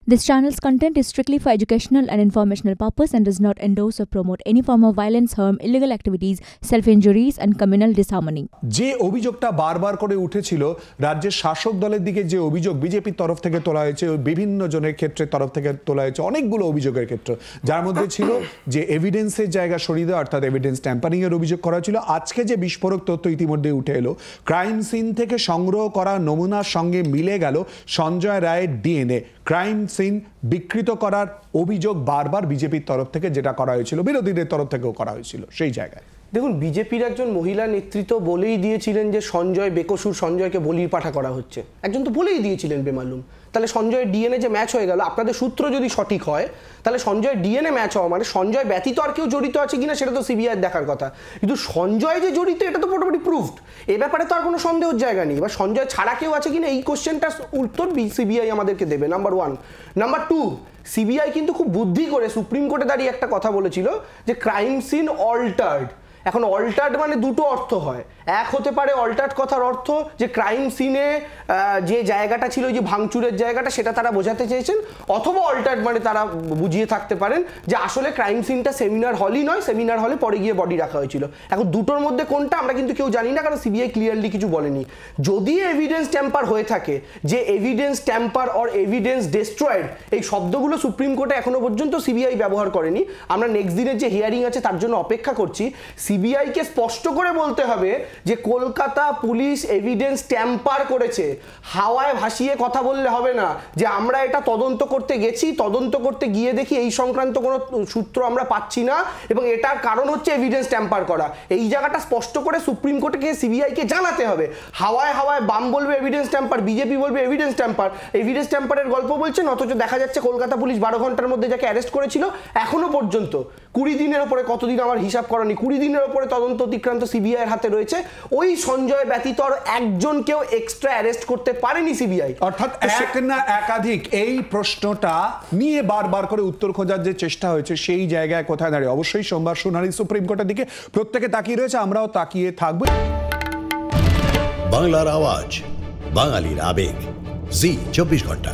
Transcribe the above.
This channel's content is strictly for educational and informational purpose and does not endorse or promote any form of violence, harm, illegal activities, self-injuries and communal disharmony. যে অভিযোগটা বারবার করে উঠেছিল রাজ্যের শাসক দলের দিকে, যে অভিযোগ বিজেপির তরফ থেকে তোলা হয়েছে, বিভিন্ন জনের ক্ষেত্রে তরফ থেকে তোলা হয়েছে অনেকগুলো অভিযোগের ক্ষেত্রে, যার মধ্যে ছিল যে এভিডেন্সের জায়গা সরিয়ে দেওয়া, অর্থাৎ এভিডেন্স ট্যাম্পারিং এর অভিযোগ করা ছিল। আজকে যে বিস্ফোরক তথ্য ইতিমধ্যে উঠে এলো, ক্রাইম সিন থেকে সংগ্রহ করা নমুনার সঙ্গে মিলে গেল সঞ্জয় রায়ের ডিএনএ। ক্রাইম সিন বিকৃত করার অভিযোগ বারবার বিজেপির তরফ থেকে যেটা করা হয়েছিল, বিরোধীদের তরফ থেকেও করা হয়েছিল। সেই জায়গায় দেখুন, বিজেপির একজন মহিলা নেতৃত্ব বলেই দিয়েছিলেন যে সঞ্জয় বেকসুর, সঞ্জয়কে বলির পাঠা করা হচ্ছে। একজন তো বলেই দিয়েছিলেন বেমালুম। তাহলে সঞ্জয়ের ডিএনএ যে ম্যাচ হয়ে গেল, আপনাদের সূত্র যদি সঠিক হয়, তাহলে সঞ্জয়ের ডিএনএ ম্যাচ হওয়া মানে সঞ্জয় ব্যতীত আর কেউ জড়িত আছে কিনা সেটা তো সিবিআই দেখার কথা, কিন্তু সঞ্জয় যে জড়িত এটা তো মোটামুটি প্রুভড। এ ব্যাপারে তো আর কোনো সন্দেহের জায়গা নেই। এবার সঞ্জয় ছাড়া কেউ আছে কিনা এই কোশ্চেনটার উত্তর সিবিআই আমাদেরকে দেবে, number one. Number two, CBI কিন্তু খুব বুদ্ধি করে সুপ্রিম কোর্টে দাঁড়িয়ে একটা কথা বলেছিল যে ক্রাইম সিন অল্টার্ড। এখন অল্টার্ড মানে দুটো অর্থ হয়। এক হতে পারে অল্টার্ড কথার অর্থ যে ক্রাইম সিনে যে জায়গাটা ছিল, যে ভাঙচুরের জায়গাটা, সেটা তারা বোঝাতে চেয়েছেন, অথবা অল্টার্ড মানে তারা বুঝিয়ে থাকতে পারেন যে আসলে ক্রাইম সিনটা সেমিনার হলই নয়, সেমিনার হলে পরে গিয়ে বডি রাখা হয়েছিল। এখন দুটোর মধ্যে কোনটা আমরা কিন্তু কেউ জানি না, কারণ সিবিআই ক্লিয়ারলি কিছু বলেনি। যদি এভিডেন্স ট্যাম্পার হয়ে থাকে, যে evidence tamper or evidence destroyed এই শব্দগুলো সুপ্রিম কোর্টে এখনো পর্যন্ত সিবিআই ব্যবহার করেনি। আমরা নেক্সট দিনের যে হিয়ারিং আছে তার জন্য অপেক্ষা করছি। সিবিআইকে স্পষ্ট করে বলতে হবে যে কলকাতা পুলিশ এভিডেন্স ট্যাম্পার করেছে। হাওয়ায় ভাসিয়ে কথা বললে হবে না যে আমরা এটা তদন্ত করতে গেছি, তদন্ত করতে গিয়ে দেখি এই সংক্রান্ত কোনো সূত্র আমরা পাচ্ছি না এবং এটার কারণ হচ্ছে এভিডেন্স ট্যাম্পার করা। এই জায়গাটা স্পষ্ট করে সুপ্রিম কোর্টে সিবিআইকে জানাতে হবে। হাওয়ায় হাওয়ায় বাম বলবে এভিডেন্স ট্যাম্পার, বিজেপি বলবে এভিডেন্স ট্যাম্পার, এভিডেন্স ট্যাম্পারের গল্প বলছেন, অথচ দেখা যাচ্ছে কলকাতা পুলিশ 12 ঘন্টার মধ্যে যাকে অ্যারেস্ট করেছিল এখনো পর্যন্ত 20 দিনের ওপরে, কতদিন আমার হিসাব করানি, 20 দিনের ওপরে তদন্ত অতিক্রান্ত সিবিআইয়ের হাতে রয়েছে। ওই সঞ্জয় ব্যতীত আর একজনকেও এক্সট্রা অ্যারেস্ট করতে পারেনি সিবিআই। অর্থাৎ এক না একাধিক এই প্রশ্নটা নিয়ে বারবার করে উত্তর খোঁজার যে চেষ্টা হয়েছে, সেই জায়গায় কোথায় দাঁড়িয়ে অবশ্যই সোমবার শুনানি সুপ্রিম কোর্টের দিকে প্রত্যেকে তাকিয়ে রয়েছে, আমরাও তাকিয়ে থাকবো। বাংলার আওয়াজ, বাঙালির আবেগ, জি 24 ঘন্টা।